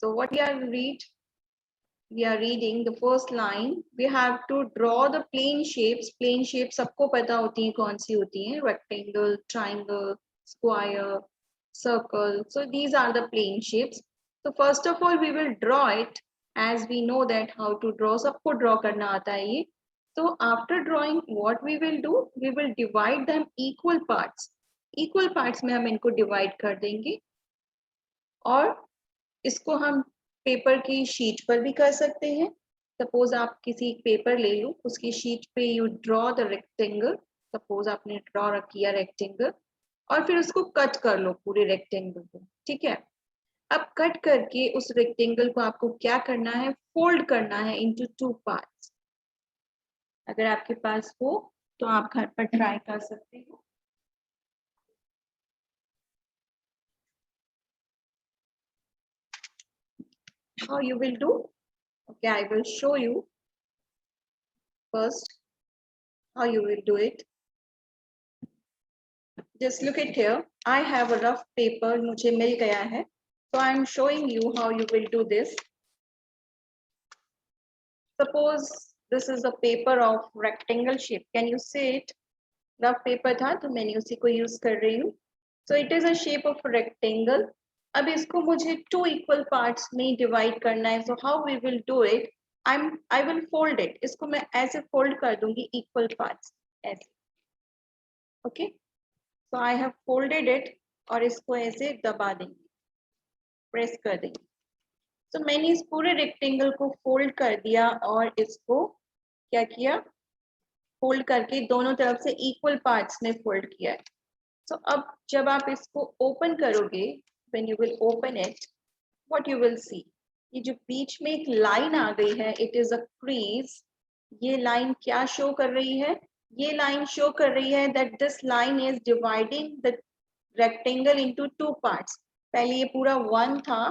So what we are reading the first line. We have to draw the plane shapes. Plane shapes सबको पता होती हैं कौन सी होती हैं, rectangle, triangle, square, circle. So these are the plane shapes. So first of all we will draw it, as we know that how to draw. सबको draw करना आता है ये. So after drawing, what we will do? We will divide them equal parts. Equal parts में हम इनको divide कर देंगे और इसको हम पेपर की शीट पर भी कर सकते हैं. सपोज आप किसी पेपर ले लो, उसकी शीट पे you draw the rectangle. Suppose आपने ड्रॉ किया रेक्टेंगल और फिर उसको कट कर लो पूरे रेक्टेंगल को. ठीक है. अब कट करके उस रेक्टेंगल को आपको क्या करना है? फोल्ड करना है इनटू 2 पार्ट्स. अगर आपके पास हो तो आप घर पर ट्राई कर सकते हो. How you will do? Okay, I will show you first how you will do it. Just look at here. I have a rough paper. मुझे मिल गया है. So I am showing you how you will do this. Suppose this is a paper of rectangle shape. Can you see it? Rough paper था तो मैंने उसी को use कर रही हूँ. So it is a shape of a rectangle. अब इसको मुझे 2 equal parts में divide करना है. So how we will do it? I will fold it. इसको मैं ऐसे fold कर दूंगी equal parts ऐसे. Okay? So I have folded it और इसको ऐसे दबा देंगे, प्रेस कर देंगे. तो मैंने इस पूरे रेक्टेंगल को फोल्ड कर दिया और इसको क्या किया? फोल्ड करके दोनों तरफ से इक्वल पार्ट्स में फोल्ड किया है. तो अब जब आप इसको ओपन करोगे, when you will open it, what you will see? ये जो बीच में एक लाइन आ गई है, it is a crease. ये लाइन क्या शो कर रही है? ये लाइन शो कर रही है that this line is dividing the rectangle into 2 parts. पहले ये पूरा 1 था,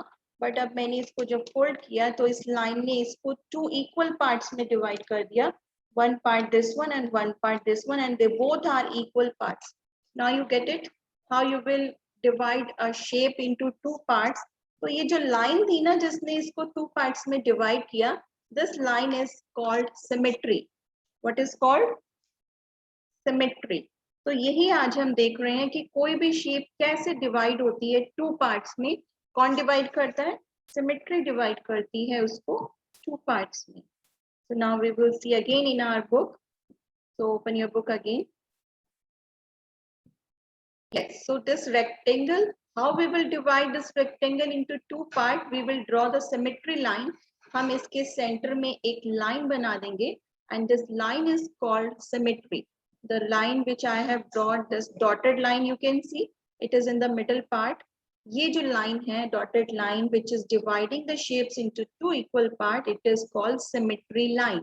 बट अब मैंने इसको जब फोल्ड किया तो इस लाइन ने इसको 2 equal parts में डिवाइड कर दिया. 1 part this one and 1 part this one, and they both are equal parts. Now you get it? How you will divide a shape into 2 parts. तो ये जो लाइन थी ना जिसने इसको 2 parts में डिवाइड किया, this line is called symmetry. What is called? Symmetry. तो यही आज हम देख रहे हैं कि कोई भी शेप कैसे डिवाइड होती है 2 पार्ट्स में. कौन डिवाइड करता है? सिमेट्री डिवाइड करती है उसको 2 पार्ट्स में. So now we will see again in our book. So open your book again. Yes, so this rectangle, how we will divide this rectangle into 2 parts? We will draw the symmetry line. हम इसके centre में एक line बना देंगे and this line is called symmetry. The line which I have drawn, this dotted line you can see, it is in the middle part. ये जो line है dotted line which is dividing the shapes into 2 equal parts, it is called symmetry line.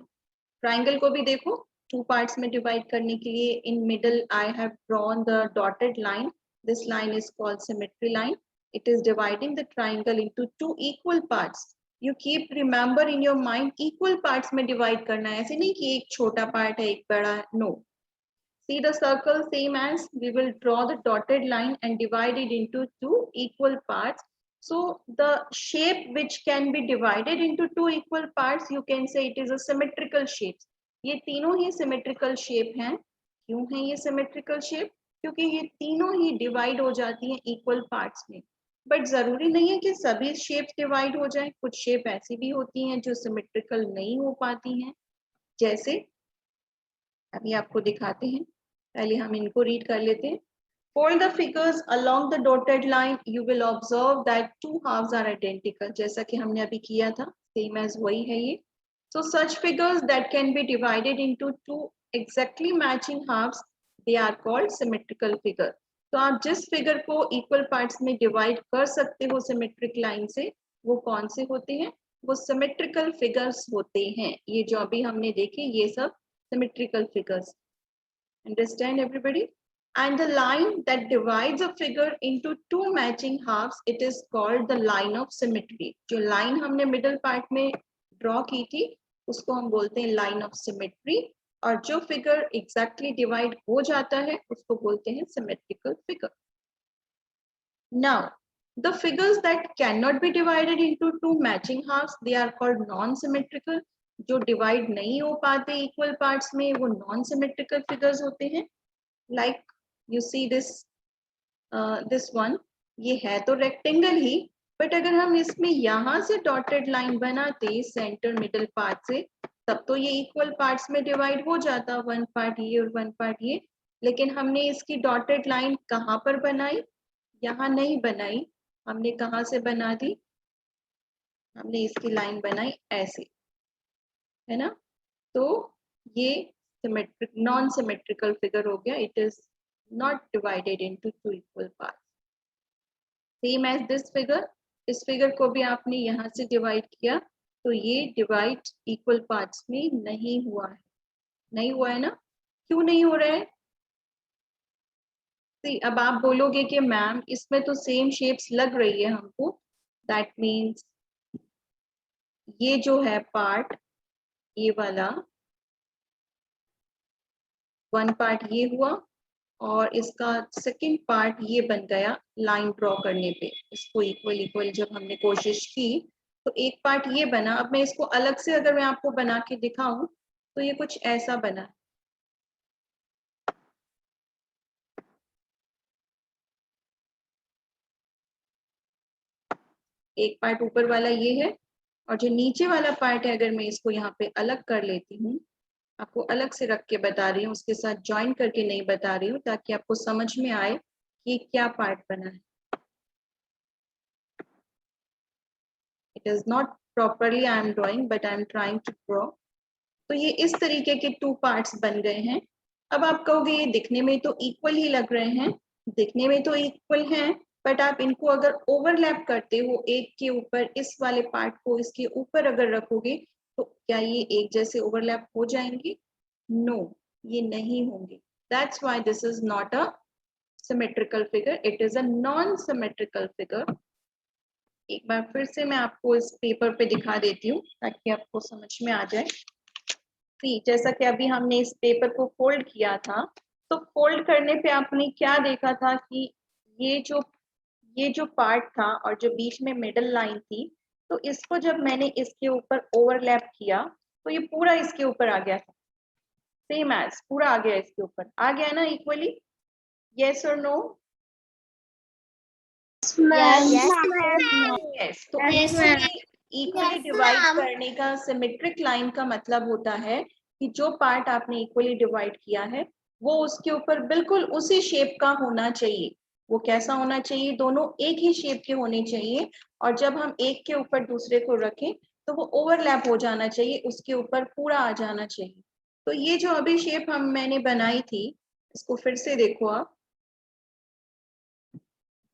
Triangle को भी देखो 2 parts में divide करने के लिए in middle I have drawn the dotted line. This line is called symmetry line. It is dividing the triangle into 2 equal parts. You keep remember in your mind equal parts में divide करना है. ऐसे नहीं कि एक छोटा part है एक बड़ा. No. See the circle, same as we will draw the dotted line and divide it into 2 equal parts. So the shape which can be divided into 2 equal parts, you can say it is a symmetrical shape. ये तीनों ही symmetrical shape हैं. क्यों है ये symmetrical shape? क्योंकि ये तीनों ही divide हो जाती हैं equal parts में. बट जरूरी नहीं है कि सभी shapes divide हो जाए. कुछ shape ऐसी भी होती हैं जो symmetrical नहीं हो पाती हैं. जैसे अभी आपको दिखाते हैं. पहले हम इनको रीड कर लेते हैं. Fold the figures along the dotted line. You will observe that 2 halves are identical. जैसा कि हमने अभी किया था, same as वही है ये. So such figures that can be divided into 2 exactly matching halves, they are called symmetrical figure. तो आप जिस फिगर को इक्वल पार्ट्स में डिवाइड कर सकते हो सिमेट्रिक लाइन से, वो कौन से होते हैं? वो सिमेट्रिकल फिगर्स होते हैं. ये जो अभी हमने देखे ये सब symmetrical figures. Understand everybody? And the line that divides a figure into 2 matching halves, it is called the line of symmetry. जो line हमने middle part में draw की थी, उसको हम बोलते हैं line of symmetry. और जो figure exactly divide हो जाता है, उसको बोलते हैं symmetrical figure. Now, The figures that cannot be divided into two matching halves, they are called non-symmetrical. जो divide नहीं हो पाते equal parts में, वो non-symmetrical figures होते हैं. Like you see this one, ये है तो rectangle ही, but अगर हम इसमें यहाँ से dotted line बनाते center middle part से, तब तो ये equal parts में divide हो जाता, one part ये और one part ये. लेकिन हमने इसकी dotted line कहाँ पर बनाई? यहाँ नहीं बनाई. हमने कहाँ से बना दी? हमने इसकी लाइन बनाई ऐसे, है ना? तो ये सिमेट्रिक नॉन सिमेट्रिकल फिगर हो गया. It is not divided into two equal parts. Same as this figure. इस फिगर को भी आपने यहाँ से डिवाइड किया, तो ये डिवाइड इक्वल पार्ट्स में नहीं हुआ है. नहीं हुआ है ना? क्यों नहीं हो रहा है? अब आप बोलोगे कि मैम इसमें तो सेम शेप्स लग रही है हमको. दैट मीन्स ये जो है पार्ट, ये वाला वन पार्ट ये हुआ, और इसका सेकंड पार्ट ये बन गया लाइन ड्रॉ करने पे. इसको इक्वल इक्वल जब हमने कोशिश की तो एक पार्ट ये बना. अब मैं इसको अलग से अगर मैं आपको बना के दिखाऊं तो ये कुछ ऐसा बना. एक पार्ट ऊपर वाला ये है, और जो नीचे वाला पार्ट है अगर मैं इसको यहाँ पे अलग कर लेती हूँ, आपको अलग से रख के बता रही हूँ, उसके साथ ज्वाइन करके नहीं बता रही हूँ, ताकि आपको समझ में आए कि क्या पार्ट बना है. It is not properly I am drawing, but I am trying to draw. तो ये इस तरीके के टू पार्ट्स बन गए हैं. अब आप कहोगे ये दिखने में तो इक्वल ही लग रहे हैं. दिखने में तो इक्वल हैं, बट आप इनको अगर ओवरलैप करते हो एक के ऊपर, इस वाले पार्ट को इसके ऊपर अगर रखोगे, तो क्या ये एक जैसे ओवरलैप हो जाएंगे? नो, ये नहीं होंगे. That's why this is not a symmetrical figure, it is a non symmetrical figure. एक बार फिर से मैं आपको इस पेपर पे दिखा देती हूँ ताकि आपको समझ में आ जाए. जैसा कि अभी हमने इस पेपर को फोल्ड किया था, तो फोल्ड करने पे आपने क्या देखा था कि ये जो पार्ट था और जो बीच में मिडल लाइन थी, तो इसको जब मैंने इसके ऊपर ओवरलैप किया तो ये पूरा इसके ऊपर आ गया था. सेम एज पूरा आ गया, इसके ऊपर आ गया ना इक्वली. यस और नो? यस. तो इक्वली डिवाइड करने का, सिमेट्रिक लाइन का मतलब होता है कि जो पार्ट आपने इक्वली डिवाइड किया है वो उसके ऊपर बिल्कुल उसी शेप का होना चाहिए. वो कैसा होना चाहिए? दोनों एक ही शेप के होने चाहिए, और जब हम एक के ऊपर दूसरे को रखें तो वो ओवरलैप हो जाना चाहिए, उसके ऊपर पूरा आ जाना चाहिए. तो ये जो अभी शेप मैंने बनाई थी, इसको फिर से देखो आप.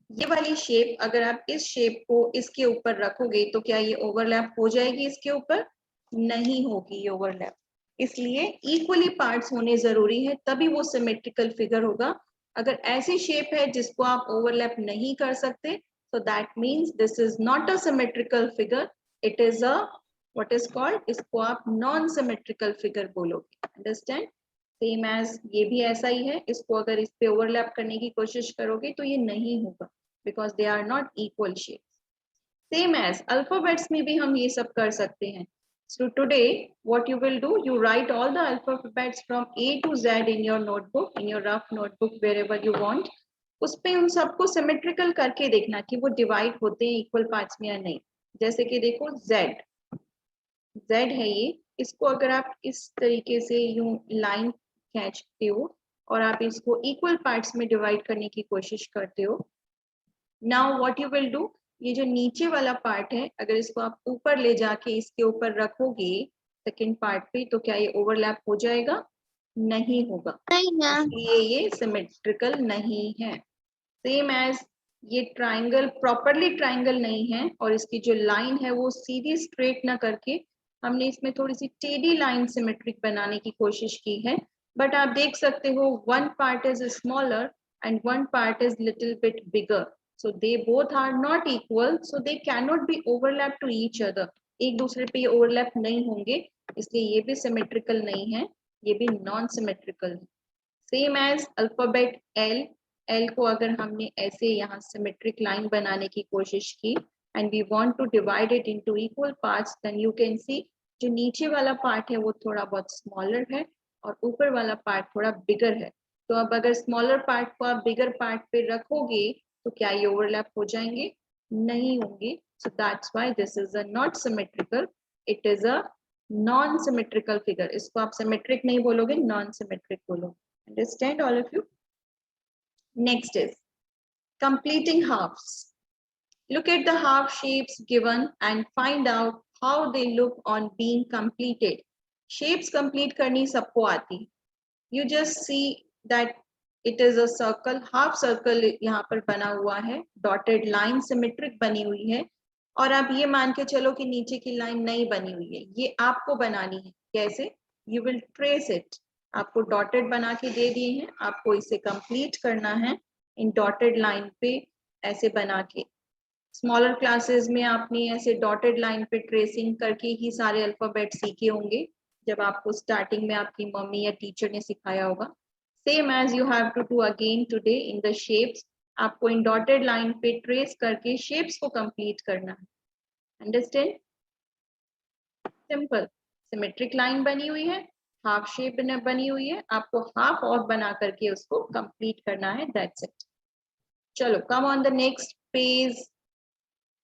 ये वाली शेप, अगर आप इस शेप को इसके ऊपर रखोगे तो क्या ये ओवरलैप हो जाएगी इसके ऊपर? नहीं होगी ये ओवरलैप. इसलिए इक्वली पार्ट्स होने जरूरी है, तभी वो सिमेट्रिकल फिगर होगा. अगर ऐसी शेप है जिसको आप ओवरलैप नहीं कर सकते, so that means this is not a symmetrical figure, it is a what is called, इसको आप नॉन सिमेट्रिकल फिगर बोलोगे. अंडरस्टैंड? सेम एज ये भी ऐसा ही है. इसको अगर इस पे ओवरलैप करने की कोशिश करोगे तो ये नहीं होगा, because they are not equal shape. Same as alphabets में भी हम ये सब कर सकते हैं. So today what you will do, you write all the alphabets from A to Z in your notebook, in your rough notebook, wherever you want. उस पे उन सबको सिमेट्रिकल करके देखना कि वो डिवाइड होते हैं इक्वल पार्ट्स में या नहीं. जैसे कि देखो Z है ये, इसको अगर आप इस तरीके से यूं लाइन खींचते हो और आप इसको इक्वल पार्ट्स में डिवाइड करने की कोशिश करते हो. Now what you will do, ये जो नीचे वाला पार्ट है, अगर इसको आप ऊपर ले जाके इसके ऊपर रखोगे सेकंड पार्ट पे, तो क्या ये ओवरलैप हो जाएगा? नहीं होगा. इसलिए ये सिमेट्रिकल नहीं है. सेम एज ये ट्राइंगल प्रॉपरली ट्राइंगल नहीं है, और इसकी जो लाइन है वो सीधी स्ट्रेट ना करके हमने इसमें थोड़ी सी टेढ़ी लाइन सिमेट्रिक बनाने की कोशिश की है. बट आप देख सकते हो one part is smaller and one part is little bit bigger. So they both are not equal, so they cannot be overlap to each other. एक दूसरे पे ये ओवरलैप नहीं होंगे, इसलिए ये भी सिमेट्रिकल नहीं है, ये भी नॉन सिमेट्रिकल है. Same as alphabet L, L को अगर हमने ऐसे यहाँ सिमेट्रिक लाइन बनाने की कोशिश की and we want to divide it into equal parts, then you can see जो नीचे वाला पार्ट है वो थोड़ा बहुत स्मॉलर है और ऊपर वाला पार्ट थोड़ा बिगर है। तो अब अगर स्मॉलर पार्ट को आप बिगर पार्ट पे रखोगे तो क्या ये ओवरलैप हो जाएंगे? नहीं होंगे। So that's why this is a not symmetrical, it is a non symmetrical figure. इसको आप सिमेट्रिक नहीं बोलोगे, नॉन सिमेट्रिक बोलोगे। Understand all of you? Next is completing halves. Look at the half shapes given and find out how they look on being completed. Shapes complete करनी सबको आती। You just see that it is a circle, half circle यहाँ पर बना हुआ है, dotted line symmetric बनी हुई है, और आप ये मान के चलो कि नीचे की लाइन नहीं बनी हुई है, ये आपको बनानी है। कैसे? You will trace it. आपको डॉटेड बना के दे दिए हैं, आपको इसे कंप्लीट करना है इन डॉटेड लाइन पे ऐसे बना के। स्मॉलर क्लासेस में आपने ऐसे डॉटेड लाइन पे ट्रेसिंग करके ही सारे अल्फाबेट सीखे होंगे, जब आपको स्टार्टिंग में आपकी मम्मी या टीचर ने सिखाया होगा। Same as you have to do again today in the shapes. आपको इन डॉटेड लाइन पे ट्रेस करके शेप्स को कंप्लीट करना है। अंडरस्टैंड? सिंपल। सिमेट्रिक लाइन बनी हुई है, हाफ शेप बनी हुई है, आपको हाफ और बना करके उसको कंप्लीट करना है, दैट्स इट। चलो, come on the next page.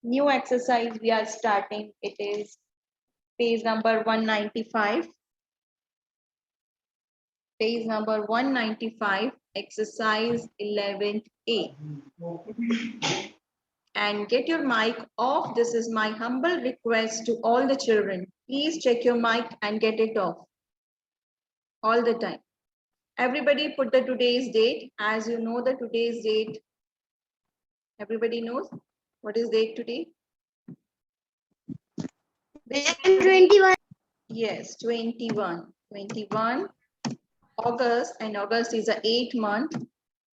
New exercise we are starting, it is page number 195, page number 195, exercise 11A. And get your mic off. This is my humble request to all the children. Please check your mic and get it off all the time. Everybody put the today's date. As you know the today's date, everybody knows what is date today? 21. Yes, 21 August, and August is the 8th month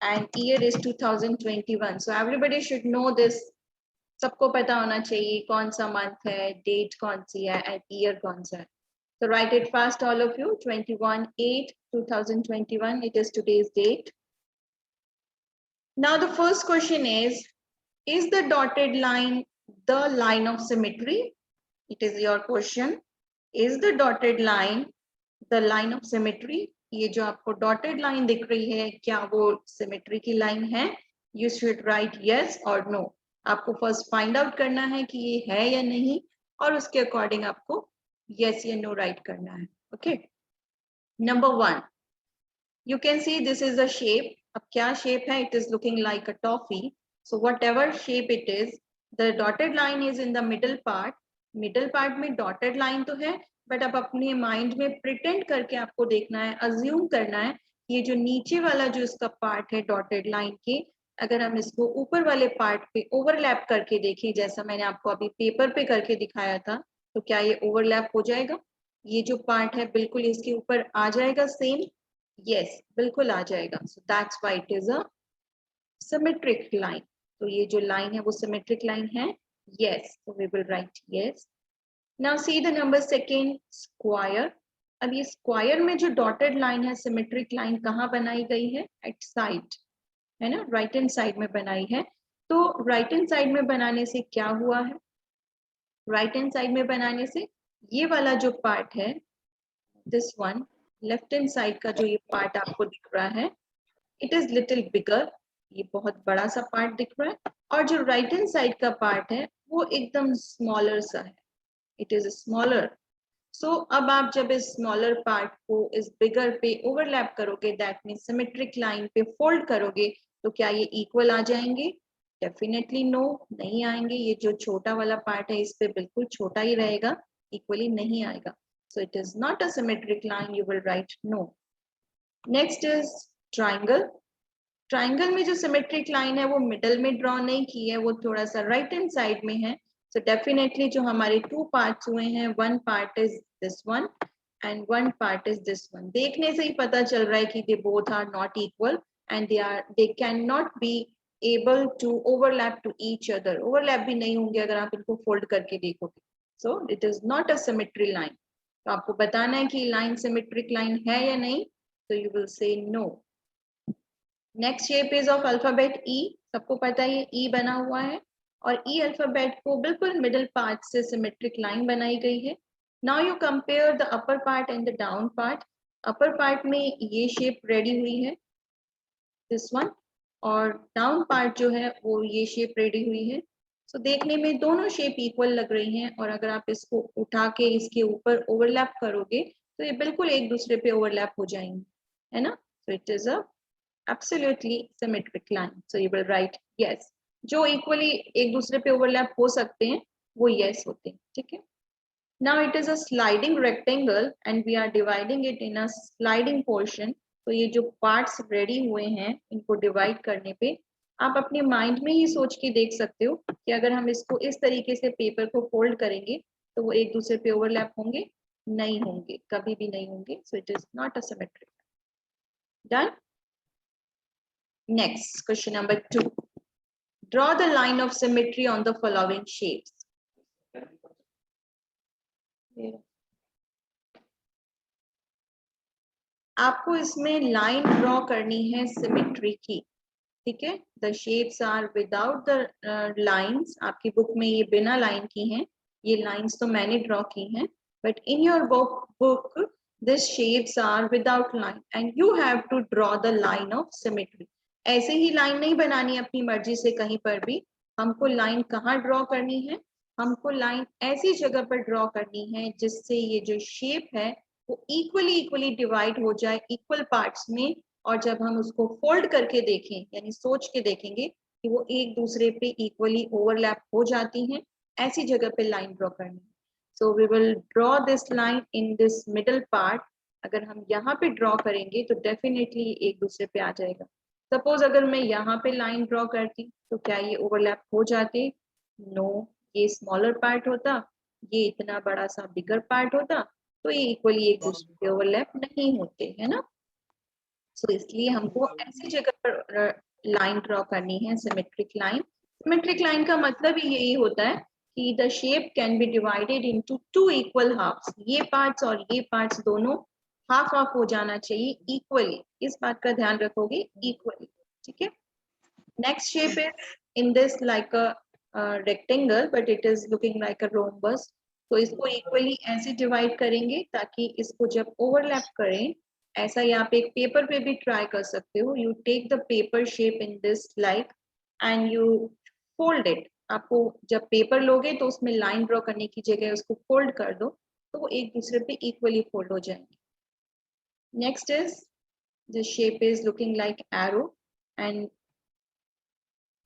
and year is 2021. So everybody should know this. सबको पता होना चाहिए कौन सा month है, date कौन सी है and year कौन सा है। So write it fast, all of you. 21/8/2021, it is today's date. Now the first question is the dotted line the line of symmetry? It is your question. Is the dotted line the line of symmetry? ये जो आपको dotted line दिख रही है, क्या वो symmetry की line है? You should write yes or no. आपको first find out करना है कि ये है या नहीं, और उसके according आपको yes या no write करना है. Okay. Number 1. You can see this is a shape. अब क्या shape है? It is looking like a toffee. So whatever shape it is, the dotted line is in the middle part. Middle part में dotted line तो है, but अब अपने mind में pretend करके आपको देखना है, अज्यूम करना है, ये जो नीचे वाला जो इसका पार्ट है डॉटेड लाइन के, अगर हम इसको ऊपर वाले पार्ट पे ओवरलैप करके देखें, जैसा मैंने आपको अभी पेपर पे करके दिखाया था, तो क्या ये ओवरलैप हो जाएगा? ये जो पार्ट है बिल्कुल इसके ऊपर आ जाएगा सेम? यस, बिल्कुल आ जाएगा। So that's why it is a symmetric line. तो ये जो लाइन है वो सिमेट्रिक लाइन है? Yes, so we will write yes. Now see the number 2, square. अब ये स्क्वायर में जो डॉटेड लाइन है, सिमेट्रिक लाइन, कहाँ बनाई गई है? एट साइड, है ना, राइट हैंड साइड में बनाई है। तो राइट हैंड साइड में बनाने से क्या हुआ है? राइट हैंड साइड में बनाने से ये वाला जो पार्ट है, this one, left hand side का जो ये पार्ट आपको दिख रहा है, इट इज लिटिल बिगर, ये बहुत बड़ा सा पार्ट दिख रहा है, और जो राइट हैंड साइड का पार्ट है वो एकदम स्मॉलर सा है, इट इज स्मॉलर। सो अब आप जब इस स्मॉलर पार्ट को इस बिगर पे ओवरलैप करोगे, दैट मीन सिमेट्रिक लाइन पे फोल्ड करोगे, तो क्या ये इक्वल आ जाएंगे? डेफिनेटली नो, नहीं आएंगे। ये जो छोटा वाला पार्ट है इस पे बिल्कुल छोटा ही रहेगा, इक्वली नहीं आएगा। So it is not a symmetric line, you will write no. Next is triangle. Triangle में जो सिमेट्रिक लाइन है वो मिडल में ड्रॉ नहीं की है, वो थोड़ा सा राइट हैंड साइड में है। So definitely जो हमारे 2 पार्ट्स हुए हैं, one part is this one and one part is this one. देखने से ही पता चल रहा है कि they both are not equal and they cannot be able to overlap to each other. Overlap भी नहीं होंगे अगर आप इनको fold करके देखोगे. So it is not a symmetry line. तो आपको बताना है कि line symmetric line है या नहीं, so you will say no. Next shape is of alphabet E, सबको पता है ई बना हुआ है और ई अल्फाबेट को बिल्कुल मिडिल पार्ट से सिमेट्रिक लाइन बनाई गई है. Now you compare the upper part and the down part. Upper part में ये शेप रेडी हुई है, दिस वन, और डाउन पार्ट जो है वो ये शेप रेडी हुई है. सो देखने में दोनों शेप इक्वल लग रही हैं और अगर आप इसको उठा के इसके ऊपर ओवरलैप करोगे तो ये बिल्कुल एक दूसरे पे ओवरलैप हो जाएंगे, है ना. सो it is a absolutely symmetric line. So you will write yes. जो equally एक दूसरे पे overlap हो सकते हैं वो yes होते हैं, ठीक है. Now it is a sliding rectangle and we are dividing it in a sliding portion. तो ये जो parts ready हुए हैं इनको divide करने पे आप अपने mind में ही सोच के देख सकते हो कि अगर हम इसको इस तरीके से पेपर को fold करेंगे तो वो एक दूसरे पे overlap होंगे, नहीं होंगे, कभी भी नहीं होंगे. So it is not a symmetric. Done? Next, question number 2. Draw the line of symmetry on the following shapes. आपको इसमें लाइन ड्रॉ करनी है सिमेट्री की, ठीक है. The shapes are without the lines. आपकी बुक में ये बिना लाइन की हैं, ये लाइंस तो मैंने ड्रॉ की हैं, but in your book this shapes are without line and you have to draw the line of symmetry. ऐसे ही लाइन नहीं बनानी अपनी मर्जी से कहीं पर भी. हमको लाइन कहाँ ड्रॉ करनी है, हमको लाइन ऐसी जगह पर ड्रॉ करनी है जिससे ये जो शेप है वो इक्वली डिवाइड हो जाए इक्वल पार्ट्स में, और जब हम उसको फोल्ड करके देखें यानी सोच के देखेंगे कि वो एक दूसरे पे इक्वली ओवरलैप हो जाती हैं, ऐसी जगह पे लाइन ड्रॉ करनी है. So we will draw this line in this middle part. अगर हम यहाँ पे ड्रॉ करेंगे तो डेफिनेटली एक दूसरे पे आ जाएगा. सपोज अगर मैं यहाँ पे लाइन ड्रॉ करती तो क्या ये ओवरलैप हो जाते? नो. ये स्मॉलर पार्ट होता, ये इतना बड़ा सा बिगर पार्ट होता, तो ये इक्वली एक दूसरे पे ओवरलैप नहीं होते, है ना. सो इसलिए हमको ऐसी जगह पर लाइन ड्रॉ करनी है, सिमेट्रिक लाइन. सिमेट्रिक लाइन का मतलब ही यही होता है कि the shape can be divided into two equal halves. ये पार्ट्स और ये पार्ट्स दोनों हाफ हाफ हो जाना चाहिए इक्वली. इस बात का ध्यान रखोगे, इक्वली, ठीक है. Next shape is in this like a rectangle but it is looking like a rhombus. तो इसको इक्वली ऐसे डिवाइड करेंगे ताकि इसको जब ओवरलैप करें, ऐसा ही आप एक पेपर पे भी ट्राई कर सकते हो. You take the paper shape in this like and you fold it. आपको जब पेपर लोगे तो उसमें लाइन ड्रॉ करने की जगह उसको फोल्ड कर दो तो वो एक दूसरे पे इक्वली फोल्ड हो जाएंगे. Next is the shape is looking like arrow and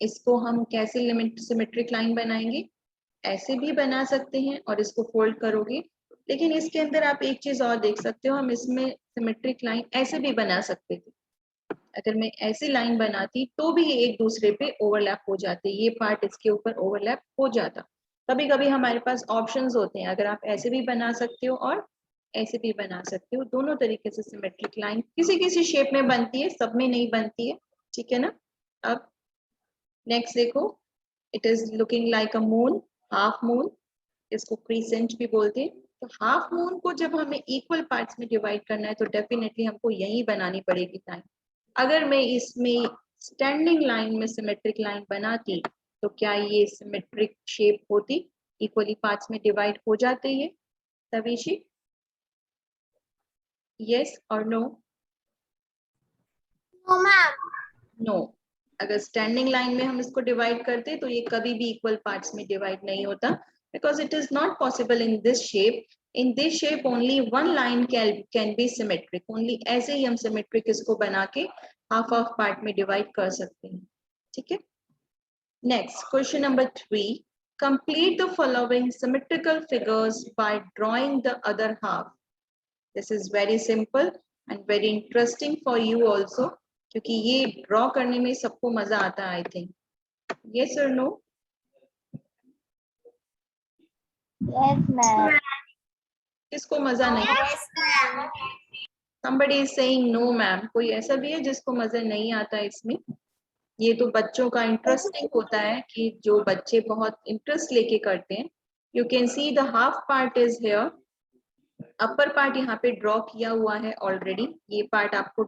इसको हम कैसे सिमेट्रिक लाइन बनाएंगे? ऐसे भी बना सकते हैं और इसको फोल्ड करोगे, लेकिन इसके अंदर आप एक चीज और देख सकते हो, हम इसमें सिमेट्रिक लाइन ऐसे भी बना सकते थे. अगर मैं ऐसी लाइन बनाती तो भी ये एक दूसरे पे ओवरलैप हो जाते, ये पार्ट इसके ऊपर ओवरलैप हो जाता. कभी कभी हमारे पास ऑप्शंस होते हैं, अगर आप ऐसे भी बना सकते हो और ऐसे भी बना सकते हो. दोनों तरीके से सिमेट्रिक लाइन किसी किसी शेप में बनती है, सब में नहीं बनती है, ठीक है ना. अब नेक्स्ट देखो, it is looking like a moon, half moon. इसको क्रीसेंट भी बोलते हैं. तो हाफ मून को जब हमें इक्वल पार्ट्स में डिवाइड करना है तो डेफिनेटली हमको यही बनानी पड़ेगी लाइन. अगर मैं इसमें स्टैंडिंग लाइन में सिमेट्रिक लाइन बनाती तो क्या ये सिमेट्रिक शेप होती? इक्वली पार्ट्स में डिवाइड हो जाते ये तभी. Yes or no? No, ma'am. No. अगर स्टैंडिंग लाइन में हम इसको डिवाइड करते तो ये कभी भी इक्वल पार्ट्स में डिवाइड नहीं होता, because it is not possible in this shape. In this shape only one line can be symmetric. Only ऐसे ही हम सिमेट्रिक इसको बना के हाफ हाफ पार्ट में डिवाइड कर सकते हैं, ठीक है. Next, question number 3. Complete the following symmetrical figures by drawing the other half. This is very simple and very interesting for you also, क्योंकि ये ड्रॉ करने में सबको मजा आता है, I think. Yes or no? Yes, ma'am. किसको मजा नहीं? Yes, ma'am. Somebody is saying no, ma'am. कोई ऐसा भी है जिसको मजा नहीं आता इसमें? ये तो बच्चों का इंटरेस्टिंग होता है कि जो बच्चे बहुत इंटरेस्ट लेके करते हैं. You can see the half part is here. Upper part यहाँ पे ड्रॉ किया हुआ है ऑलरेडी. ये पार्ट आपको